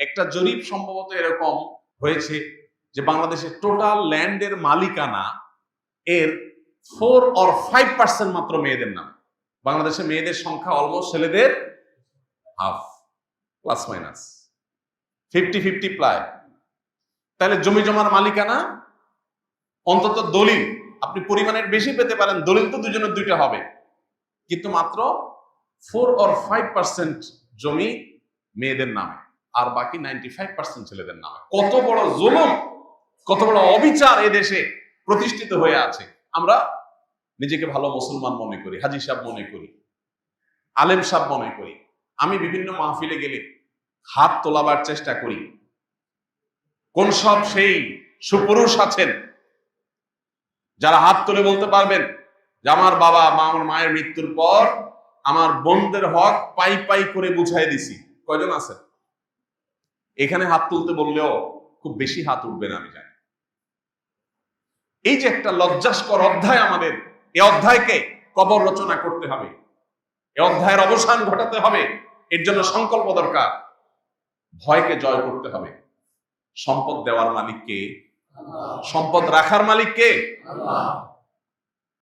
একটা জরিপ সম্ভবত এরকম হয়েছে যে বাংলাদেশের টোটাল ল্যান্ডের মালিকানা এর 4 or 5% মাত্র মেয়েদের নাম। বাংলাদেশে মেয়েদের সংখ্যা অলমোস্ট ছেলেদের হাফ, প্লাস মাইনাস 50-50 প্রায়। তাহলে জমি জমার মালিকানা অন্তত দলিল আপনি পরিমাণের বেশি পেতে পারেন, দলিল তো দুজনের দুইটা হবে, কিন্তু মাত্র 4 or 5% জমি মেয়েদের নামে, আর বাকি 95% ছেলেদের নামে। কত বড় জুলুম, কত বড় অবিচার এদেশে প্রতিষ্ঠিত হয়ে আছে। আমরা নিজেকে ভালো মুসলমান মনে করি, হাজী সাহেব মনে করি, আলেম সাহেব মনে করি। আমি বিভিন্ন মাহফিলে গেলে হাত তোলাবার চেষ্টা করি। কোন সব সেই সুপুরুষ আছেন যারা হাত তুলে বলতে পারবেন যে আমার বাবা বা আমার মায়ের মৃত্যুর পর আমার বোনদের হক পাই পাই করে বুঝাই দিছি? কয়জন আছেন? এখানে হাত তুলতে বললেও খুব বেশি হাত উঠবে না আমি জানি। এই যে একটা লজ্জাস্কর অধ্যায় আমাদের, এই অধ্যায়কে কবর রচনা করতে হবে, এই অধ্যায়ের অবসান ঘটাতে হবে। এর জন্য সংকল্প দরকার। ভয়কে জয় করতে হবে। সম্পদ দেওয়ার মালিক কে? সম্পদ রাখার মালিক কে?